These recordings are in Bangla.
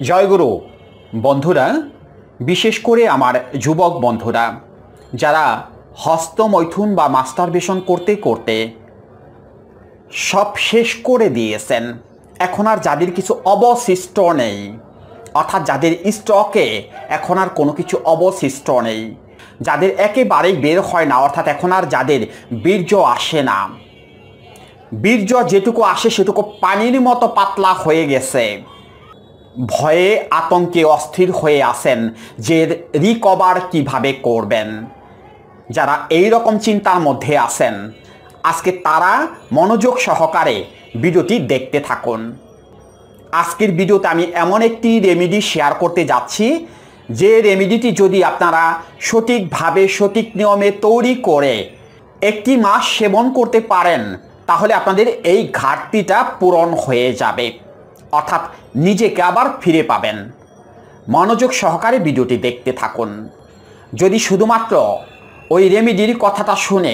জয়গুরু বন্ধুরা, বিশেষ করে আমার যুবক বন্ধুরা যারা হস্তমৈথুন বা মাস্টারবেশন করতে করতে সব শেষ করে দিয়েছেন, এখন আর যাদের কিছু অবশিষ্ট নেই, অর্থাৎ যাদের স্টকে এখন আর কোনো কিছু অবশিষ্ট নেই, যাদের একেবারেই বের হয় না, অর্থাৎ এখন আর যাদের বীর্য আসে না, বীর্য যেটুকু আসে সেটুকু পানির মতো পাতলা হয়ে গেছে, ভয়ে আতঙ্কে অস্থির হয়ে আছেন যে রিকভার কিভাবে করবেন, যারা এই রকম চিন্তার মধ্যে আছেন, আজকে তারা মনোযোগ সহকারে ভিডিওটি দেখতে থাকুন। আজকের ভিডিওতে আমি এমন একটি রেমেডি শেয়ার করতে যাচ্ছি যে রেমেডিটি যদি আপনারা সঠিকভাবে সঠিক নিয়মে তৈরি করে 1 মাস সেবন করতে পারেন, তাহলে আপনাদের এই ঘাটতিটা পূরণ হয়ে যাবে, অর্থাৎ নিজেকে আবার ফিরে পাবেন। মনোযোগ সহকারে ভিডিওটি দেখতে থাকুন। যদি শুধুমাত্র ওই রেমেডির কথাটা শুনে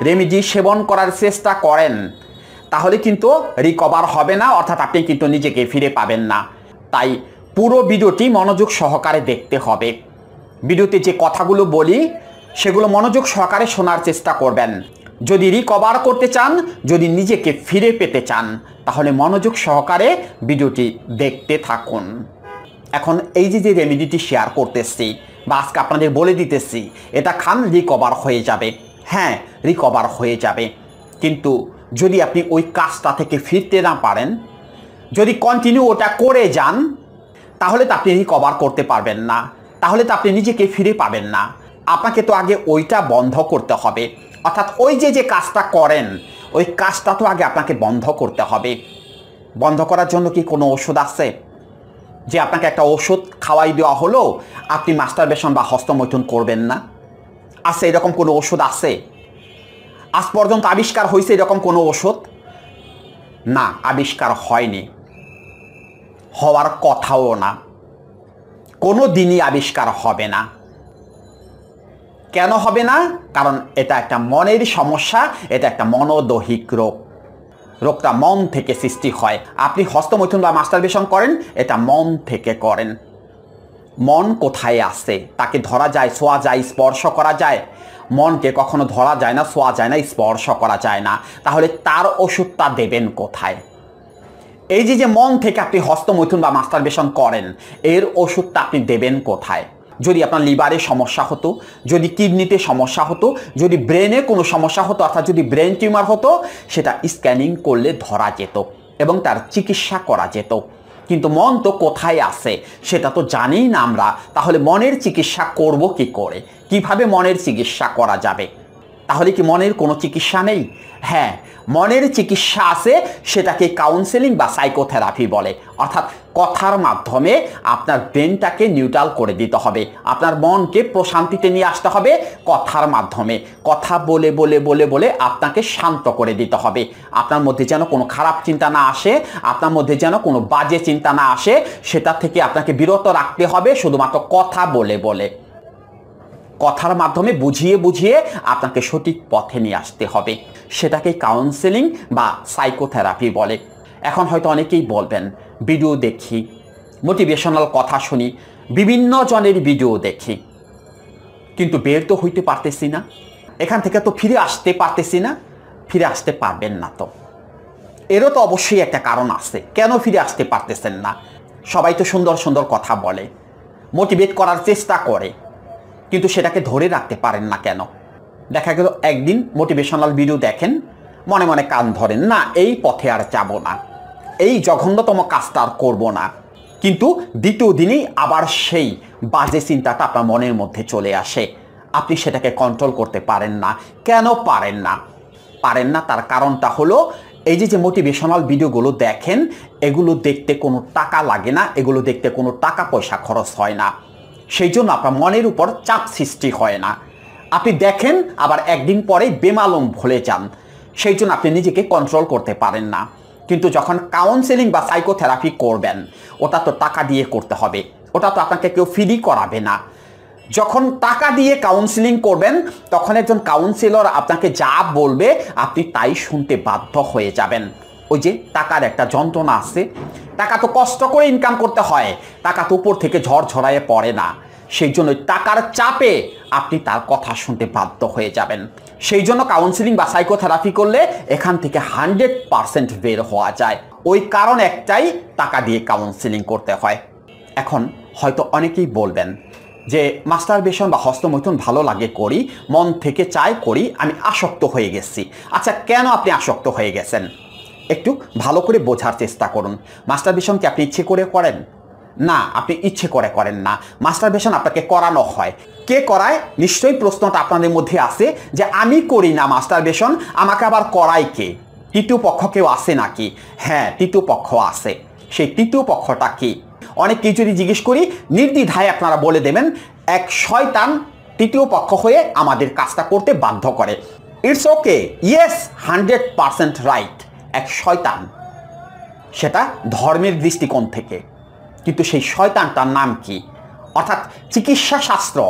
রেমেডি সেবন করার চেষ্টা করেন, তাহলে কিন্তু রিকভার হবে না, অর্থাৎ আপনি কিন্তু নিজেকে ফিরে পাবেন না। তাই পুরো ভিডিওটি মনোযোগ সহকারে দেখতে হবে। ভিডিওতে যে কথাগুলো বলি সেগুলো মনোযোগ সহকারে শোনার চেষ্টা করবেন। যদি রিকভার করতে চান, যদি নিজেকে ফিরে পেতে চান, তাহলে মনোযোগ সহকারে ভিডিওটি দেখতে থাকুন। এখন এই যে রেমেডিটি শেয়ার করতেছি বা আজকে আপনাদের বলে দিতেছি, এটা খান রিকভার হয়ে যাবে। হ্যাঁ, রিকভার হয়ে যাবে, কিন্তু যদি আপনি ওই কাজটা থেকে ফিরতে না পারেন, যদি কন্টিনিউ ওটা করে যান, তাহলে তো আপনি রিকভার করতে পারবেন না, তাহলে তো আপনি নিজেকে ফিরে পাবেন না। আপনাকে তো আগে ওইটা বন্ধ করতে হবে, অর্থাৎ ওই যে কাজটা করেন ওই কাজটা তো আগে আপনাকে বন্ধ করতে হবে। বন্ধ করার জন্য কি কোনো ওষুধ আছে যে আপনাকে একটা ওষুধ খাওয়াই দেওয়া হলো আপনি মাস্টারবেশন বা হস্তমৈথুন করবেন না? আছে এরকম কোনো ওষুধ আছে? আজ পর্যন্ত আবিষ্কার হয়েছে এরকম কোনো ওষুধ? না, আবিষ্কার হয়নি, হওয়ার কথাও না, কোনো দিনই আবিষ্কার হবে না। কেন হবে না? কারণ এটা একটা মনের সমস্যা, এটা একটা মনোদৈহিক রোগ। রোগটা মন থেকে সৃষ্টি হয়। আপনি হস্তমৈথুন বা মাস্টারবেশন করেন, এটা মন থেকে করেন। মন কোথায় আছে? তাকে ধরা যায়, ছোঁয়া যায়, স্পর্শ করা যায়? মনকে কখনো ধরা যায় না, ছোঁয়া যায় না, স্পর্শ করা যায় না। তাহলে তার ওষুধটা দেবেন কোথায়? এই যে মন থেকে আপনি হস্তমৈথুন বা মাস্টারবেশন করেন, এর ওষুধটা আপনি দেবেন কোথায়? যদি আপনার লিভারে সমস্যা হতো, যদি কিডনিতে সমস্যা হতো, যদি ব্রেনে কোনো সমস্যা হতো, অর্থাৎ যদি ব্রেন টিউমার হতো, সেটা স্ক্যানিং করলে ধরা যেত এবং তার চিকিৎসা করা যেত। কিন্তু মন তো কোথায় আছে সেটা তো জানিই না আমরা। তাহলে মনের চিকিৎসা করব কি করে? কিভাবে মনের চিকিৎসা করা যাবে? তাহলে কি মনের কোনো চিকিৎসা নেই? হ্যাঁ, মনের চিকিৎসা আছে, সেটাকে কাউন্সেলিং বা সাইকোথেরাপি বলে। অর্থাৎ কথার মাধ্যমে আপনার ব্রেনটাকে নিউট্রাল করে দিতে হবে, আপনার মনকে প্রশান্তিতে নিয়ে আসতে হবে। কথার মাধ্যমে কথা বলে বলে বলে বলে আপনাকে শান্ত করে দিতে হবে। আপনার মধ্যে যেন কোনো খারাপ চিন্তা না আসে, আপনার মধ্যে যেন কোনো বাজে চিন্তা না আসে, সেটা থেকে আপনাকে বিরত রাখতে হবে শুধুমাত্র কথা বলে বলে। কথার মাধ্যমে বুঝিয়ে বুঝিয়ে আপনাকে সঠিক পথে নিয়ে আসতে হবে। সেটাকে কাউন্সেলিং বা সাইকোথেরাপি বলে। এখন হয়তো অনেকেই বলবেন, ভিডিও দেখি, মোটিভেশনাল কথা শুনি, বিভিন্ন জনের ভিডিও দেখি, কিন্তু বের তো হইতে পারতেছি না, এখান থেকে তো ফিরে আসতে পারতেছি না। ফিরে আসতে পারবেন না তো? এরও তো অবশ্যই একটা কারণ আছে, কেন ফিরে আসতে পারতেছেন না। সবাই তো সুন্দর সুন্দর কথা বলে, মোটিভেট করার চেষ্টা করে, কিন্তু সেটাকে ধরে রাখতে পারেন না কেন? দেখা গেল একদিন মোটিভেশনাল ভিডিও দেখেন, মনে মনে কান ধরেন, না এই পথে আর যাব না, এই জঘন্যতম কাজটা আর করবো না, কিন্তু দ্বিতীয় দিনেই আবার সেই বাজে চিন্তাটা আপনার মনের মধ্যে চলে আসে। আপনি সেটাকে কন্ট্রোল করতে পারেন না। কেন পারেন না? পারেন না তার কারণটা হলো, এই যে মোটিভেশনাল ভিডিওগুলো দেখেন, এগুলো দেখতে কোনো টাকা লাগে না, এগুলো দেখতে কোনো টাকা পয়সা খরচ হয় না। সেই জন্য আপনার মনের উপর চাপ সৃষ্টি হয় না। আপনি দেখেন, আবার একদিন পরেই বেমালুম ভুলে যান। সেই জন্য আপনি নিজেকে কন্ট্রোল করতে পারেন না। কিন্তু যখন কাউন্সেলিং বা সাইকোথেরাপি করবেন, ওটা তো টাকা দিয়ে করতে হবে, ওটা তো আপনাকে কেউ ফ্রি করাবে না। যখন টাকা দিয়ে কাউন্সেলিং করবেন, তখন একজন কাউন্সিলর আপনাকে যা বলবে আপনি তাই শুনতে বাধ্য হয়ে যাবেন। ওই যে টাকার একটা যন্ত্রণা আছে, টাকা তো কষ্ট করে ইনকাম করতে হয়, টাকা তো উপর থেকে ঝড় ঝরায়ে পড়ে না। সেই জন্য টাকার চাপে আপনি তার কথা শুনতে বাধ্য হয়ে যাবেন। সেই জন্য কাউন্সিলিং বা সাইকোথেরাপি করলে এখান থেকে 100% বের হওয়া যায়। ওই কারণ একটাই, টাকা দিয়ে কাউন্সিলিং করতে হয়। এখন হয়তো অনেকেই বলবেন যে মাস্টারবেশন বা হস্তমৈথুন ভালো লাগে করি, মন থেকে চাই করি, আমি আসক্ত হয়ে গেছি। আচ্ছা, কেন আপনি আসক্ত হয়ে গেছেন? একটু ভালো করে বোঝার চেষ্টা করুন। মাস্টারবেশন কি আপনি ইচ্ছে করে করেন? না, আপনি ইচ্ছে করে করেন না। মাস্টারবেশন আপনাকে করানো হয়। কে করায়? নিশ্চয়ই প্রশ্নটা আপনাদের মধ্যে আছে যে আমি করি না মাস্টারবেশন, আমাকে আবার করায় কে? তৃতীয় পক্ষ কেউ আছে নাকি? হ্যাঁ, তৃতীয় পক্ষ আছে। সেই তৃতীয় পক্ষটা কি? অনেককেই যদি জিজ্ঞেস করি, নির্দ্বিধায় আপনারা বলে দেবেন এক শয়তান তৃতীয় পক্ষ হয়ে আমাদের কাজটা করতে বাধ্য করে। ইটস ওকে, ইয়েস, 100% রাইট, এক শয়তান। সেটা ধর্মের দৃষ্টিকোণ থেকে। কিন্তু সেই শয়তানটার নাম কি? অর্থাৎ চিকিৎসা শাস্ত্র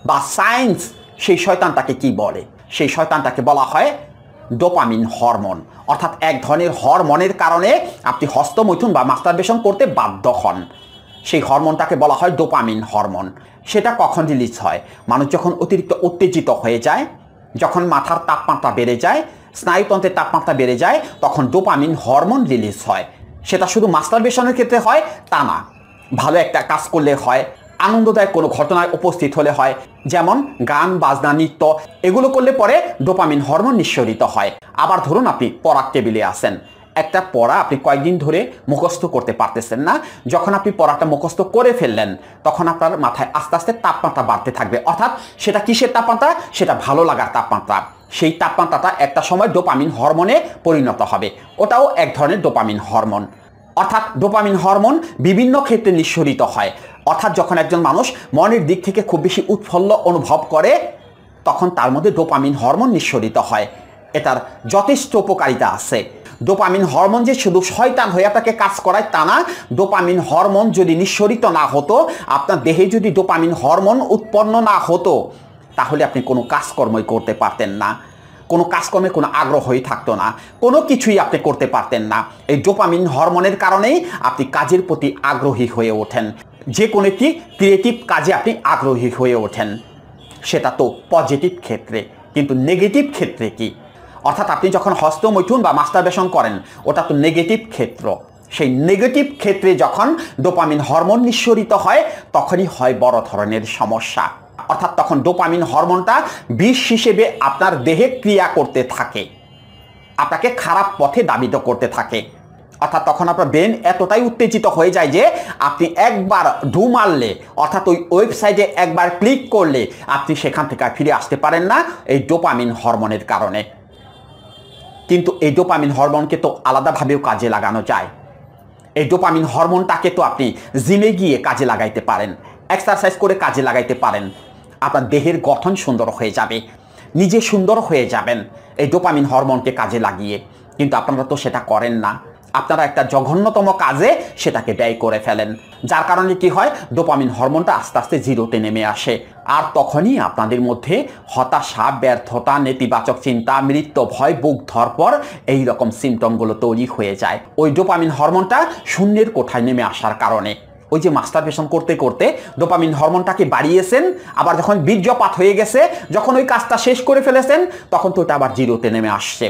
বা সায়েন্স সেই শয়তানটাকে কি বলে? সেই শয়তানটাকে বলা হয় ডোপামিন হরমোন। অর্থাৎ এক ধরনের হরমোনের কারণে আপনি হস্তমৈথুন বা মাস্টারবেশন করতে বাধ্য হন। সেই হরমোনটাকে বলা হয় ডোপামিন হরমোন। সেটা কখন রিলিজ হয়? মানুষ যখন অতিরিক্ত উত্তেজিত হয়ে যায়, যখন মাথার তাপমাত্রা বেড়ে যায়, স্নায়ুতন্ত্রের তাপমাত্রা বেড়ে যায়, তখন ডোপামিন হরমোন রিলিজ হয়। সেটা শুধু মাস্টারবেশনের ক্ষেত্রে হয় তা না, ভালো একটা কাজ করলে হয়, আনন্দদায়ক কোনো ঘটনায় উপস্থিত হলে হয়, যেমন গান বাজনা নৃত্য, এগুলো করলে পরে ডোপামিন হরমোন নিঃসরিত হয়। আবার ধরুন আপনি পড়ার টেবিলে আছেন, একটা পড়া আপনি কয়েকদিন ধরে মুখস্থ করতে পারতেছেন না, যখন আপনি পড়াটা মুখস্থ করে ফেললেন তখন আপনার মাথায় আস্তে আস্তে তাপমাত্রা বাড়তে থাকবে। অর্থাৎ সেটা কিসের তাপমাত্রা? সেটা ভালো লাগার তাপমাত্রা। সেই তাপমাত্রাটা একটা সময় ডোপামিন হরমোনে পরিণত হবে। ওটাও এক ধরনের ডোপামিন হরমোন। অর্থাৎ ডোপামিন হরমোন বিভিন্ন ক্ষেত্রে নিঃসরিত হয়। অর্থাৎ যখন একজন মানুষ মনের দিক থেকে খুব বেশি উৎফুল্ল অনুভব করে তখন তার মধ্যে ডোপামিন হরমোন নিঃসরিত হয়। এটার যথেষ্ট উপকারিতা আছে। ডোপামিন হরমোন যে শুধু শয়তান হয়ে আপনাকে কাজ করায় তা না, ডোপামিন হরমোন যদি নিঃসরিত না হতো, আপনার দেহে যদি ডোপামিন হরমোন উৎপন্ন না হতো, তাহলে আপনি কোনো কাজকর্মই করতে পারতেন না, কোনো কাজকর্মে কোনো আগ্রহই থাকতো না, কোনো কিছুই আপনি করতে পারতেন না। এই ডোপামিন হরমোনের কারণেই আপনি কাজের প্রতি আগ্রহী হয়ে ওঠেন, যে কোনো একটি ক্রিয়েটিভ কাজে আপনি আগ্রহী হয়ে ওঠেন। সেটা তো পজিটিভ ক্ষেত্রে, কিন্তু নেগেটিভ ক্ষেত্রে কি? অর্থাৎ আপনি যখন হস্তমৈথুন বা মাস্টারবেশন করেন ওটা তো নেগেটিভ ক্ষেত্র। সেই নেগেটিভ ক্ষেত্রে যখন ডোপামিন হরমোন নিঃসরিত হয় তখনই হয় বড় ধরনের সমস্যা। অর্থাৎ তখন ডোপামিন হরমোনটা বিষ হিসেবে আপনার দেহে ক্রিয়া করতে থাকে, আপনাকে খারাপ পথে ধাবিত করতে থাকে। অর্থাৎ তখন আপনার ব্রেন এতটাই উত্তেজিত হয়ে যায় যে আপনি একবার ঢু মারলে, অর্থাৎ ওই ওয়েবসাইটে একবার ক্লিক করলে আপনি সেখান থেকে আর ফিরে আসতে পারেন না, এই ডোপামিন হরমোনের কারণে। কিন্তু এই ডোপামিন হরমোনকে তো আলাদাভাবেও কাজে লাগানো যায়। এই ডোপামিন হরমোনটাকে তো আপনি জিমে গিয়ে কাজে লাগাইতে পারেন, এক্সারসাইজ করে কাজে লাগাইতে পারেন। আপনার দেহের গঠন সুন্দর হয়ে যাবে, নিজে সুন্দর হয়ে যাবেন এই ডোপামিন হরমোনকে কাজে লাগিয়ে। কিন্তু আপনারা তো সেটা করেন না, আপনারা একটা জঘন্যতম কাজে সেটাকে ব্যয় করে ফেলেন, যার কারণে কি হয়, ডোপামিন হরমোনটা আস্তে আস্তে জিরোতে নেমে আসে। আর তখনই আপনাদের মধ্যে হতাশা, ব্যর্থতা, নেতিবাচক চিন্তা, মৃত্যু ভয়, বুক ধরপড় এই রকম সিমটমগুলো তৈরি হয়ে যায় ওই ডোপামিন হরমোনটা শূন্যের কোঠায় নেমে আসার কারণে। ওই যে মাস্টারবেশন করতে করতে ডোপামিন হরমোনটাকে বাড়িয়েছেন, আবার যখন বীর্যপাত হয়ে গেছে, যখন ওই কাজটা শেষ করে ফেলেছেন তখন তো ওটা আবার জিরোতে নেমে আসছে।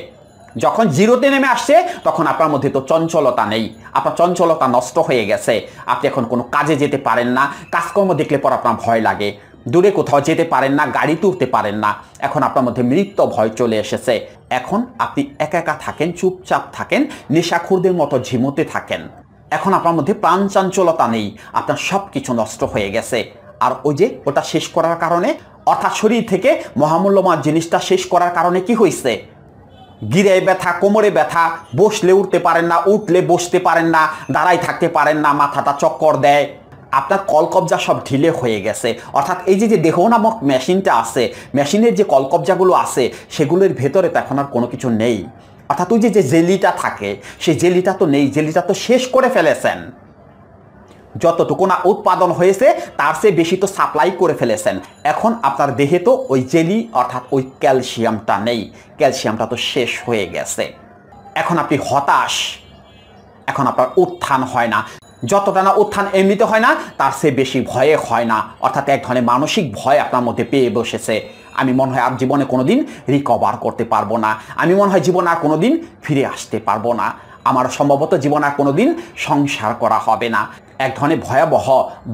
যখন জিরোতে নেমে আসছে তখন আপনার মধ্যে তো চঞ্চলতা নেই, আপনার চঞ্চলতা নষ্ট হয়ে গেছে। আপনি এখন কোনো কাজে যেতে পারেন না, কাজকর্ম দেখলে পর আপনার ভয় লাগে, দূরে কোথাও যেতে পারেন না, গাড়ি তুলতে পারেন না। এখন আপনার মধ্যে মৃত্যু ভয় চলে এসেছে। এখন আপনি একা একা থাকেন, চুপচাপ থাকেন, নেশাখোরদের মতো ঝিমোতে থাকেন। এখন আপনার মধ্যে প্রাণ চাঞ্চলতা নেই, আপনার সব কিছু নষ্ট হয়ে গেছে। আর ওই যে ওটা শেষ করার কারণে, অর্থাৎ শরীর থেকে মহামূল্যবান জিনিসটা শেষ করার কারণে কি হয়েছে, গিরায় ব্যথা, কোমরে ব্যথা, বসলে উঠতে পারেন না, উঠলে বসতে পারেন না, দাঁড়াই থাকতে পারেন না, মাথাটা চক্কর দেয়, আপনার কলকবজা সব ঢিলে হয়ে গেছে। অর্থাৎ এই যে দেহ নামক মেশিনটা আছে, মেশিনের যে কলকবজাগুলো আছে সেগুলোর ভেতরে তো এখন আর কোনো কিছু নেই। অর্থাৎ ওই যে জেলিটা থাকে সেই জেলিটা তো নেই, জেলিটা তো শেষ করে ফেলেছেন। যতটুকু না উৎপাদন হয়েছে তার চেয়ে বেশি তো সাপ্লাই করে ফেলেছেন। এখন আপনার দেহে তো ওই জেলি অর্থাৎ ওই ক্যালসিয়ামটা নেই, ক্যালসিয়ামটা তো শেষ হয়ে গেছে। এখন আপনি হতাশ, এখন আপনার উত্থান হয় না। যতটা না উত্থান এমনিতে হয় না, তার চেয়ে বেশি ভয়ে হয় না। অর্থাৎ এক ধরনের মানসিক ভয় আপনার মধ্যে পেয়ে বসেছে। আমি মনে হয় আর জীবনে কোনোদিন রিকভার করতে পারবো না, আমি মনে হয় জীবনে আর কোনোদিন ফিরে আসতে পারবো না, আমার সম্ভবত জীবনে আর কোনোদিন সংসার করা হবে না। এক ধরনের ভয়াবহ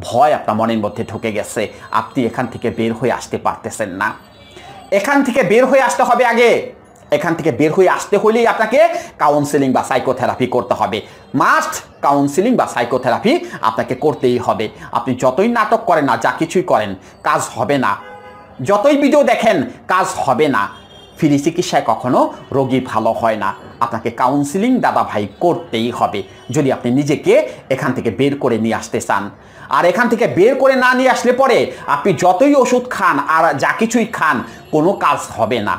ভয় আপনার মনের মধ্যে ঢুকে গেছে। আপনি এখান থেকে বের হয়ে আসতে পারতেছেন না। এখান থেকে বের হয়ে আসতে হবে। আগে এখান থেকে বের হয়ে আসতে হলেই আপনাকে কাউন্সেলিং বা সাইকোথেরাপি করতে হবে। মাস্ট কাউন্সেলিং বা সাইকোথেরাপি আপনাকে করতেই হবে। আপনি যতই নাটক করেন না, যা কিছুই করেন, কাজ হবে না। যতই ভিডিও দেখেন, কাজ হবে না। ফ্রি চিকিৎসায় কখনো রোগী ভালো হয় না। আপনাকে কাউন্সেলিং দাদা ভাই করতেই হবে যদি আপনি নিজেকে এখান থেকে বের করে নিয়ে আসতে চান। আর এখান থেকে বের করে না নিয়ে আসলে পরে আপনি যতই ওষুধ খান আর যা কিছুই খান, কোনো কাজ হবে না,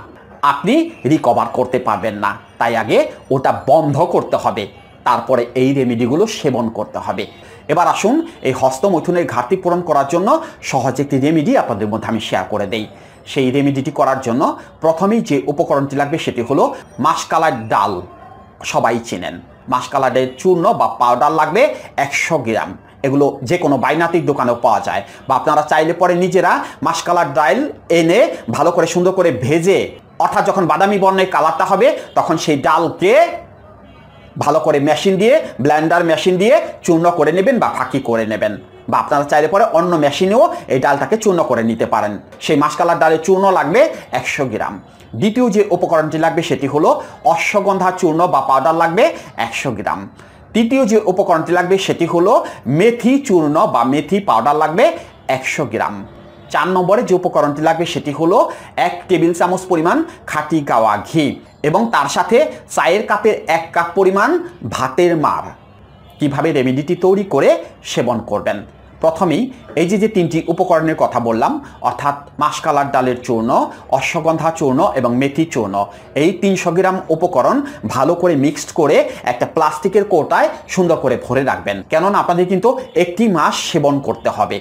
আপনি রিকভার করতে পারবেন না। তাই আগে ওটা বন্ধ করতে হবে, তারপরে এই রেমেডিগুলো সেবন করতে হবে। এবার আসুন এই হস্তমৈথুনের ঘাটতি পূরণ করার জন্য সহজ একটি রেমেডি আপনাদের মধ্যে আমি শেয়ার করে দেই। সেই রেমেডিটি করার জন্য প্রথমেই যে উপকরণটি লাগবে সেটি হলো মাসকালার ডাল। সবাই চেনেন, মাসকালারের চূর্ণ বা পাউডার লাগবে 100 গ্রাম। এগুলো যে কোনো বাইনাতিক দোকানেও পাওয়া যায়, বা আপনারা চাইলে পরে নিজেরা মাসকালার ডাল এনে ভালো করে সুন্দর করে ভেজে, অর্থাৎ যখন বাদামি বর্ণের কালারটা হবে তখন সেই ডালকে ভালো করে মেশিন দিয়ে, ব্লেন্ডার মেশিন দিয়ে চূর্ণ করে নেবেন বা ফাঁকি করে নেবেন, বা আপনারা চাইলে পরে অন্য মেশিনেও এই ডালটাকে চূর্ণ করে নিতে পারেন। সেই মাসকালার ডালের চূর্ণ লাগবে 100 গ্রাম। দ্বিতীয় যে উপকরণটি লাগবে সেটি হলো অশ্বগন্ধা চূর্ণ বা পাউডার লাগবে 100 গ্রাম। তৃতীয় যে উপকরণটি লাগবে সেটি হলো মেথি চূর্ণ বা মেথি পাউডার লাগবে 100 গ্রাম। 4 নম্বরে যে উপকরণটি লাগবে সেটি হলো 1 টেবিল চামচ পরিমাণ খাঁটি গাওয়া ঘি এবং তার সাথে চায়ের কাপের 1 কাপ পরিমাণ ভাতের মাড়। কিভাবে রেমেডিটি তৈরি করে সেবন করবেন? প্রথমেই এই যে তিনটি উপকরণের কথা বললাম, অর্থাৎ মাসকালার ডালের চূর্ণ, অশ্বগন্ধা চূর্ণ এবং মেথি চূর্ণ, এই 300 গ্রাম উপকরণ ভালো করে মিক্সড করে একটা প্লাস্টিকের কৌটায় সুন্দর করে ভরে রাখবেন। কেননা আপনাদের কিন্তু একটি মাস সেবন করতে হবে।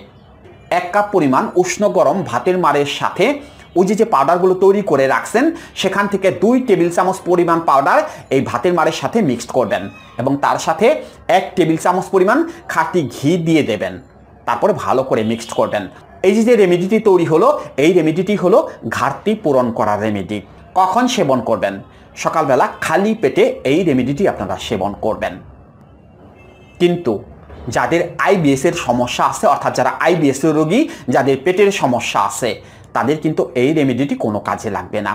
1 কাপ পরিমাণ উষ্ণ গরম ভাতের মাড়ের সাথে ওই যে পাউডারগুলো তৈরি করে রাখছেন সেখান থেকে 2 টেবিল চামচ পরিমাণ পাউডার এই ভাতের মাড়ের সাথে মিক্সড করবেন এবং তার সাথে 1 টেবিল চামচ পরিমাণ খাঁটি ঘি দিয়ে দেবেন। তারপরে ভালো করে মিক্সড করবেন। এই যে রেমেডিটি তৈরি হলো, এই রেমেডিটি হলো ঘাটতি পূরণ করার রেমেডি। কখন সেবন করবেন? সকালবেলা খালি পেটে এই রেমেডিটি আপনারা সেবন করবেন। কিন্তু যাদের আইবিএস এর সমস্যা আছে, অর্থাৎ যারা আইবিএস এর রোগী, যাদের পেটের সমস্যা আছে, তাদের কিন্তু এই রেমেডিটি কোনো কাজে লাগবে না।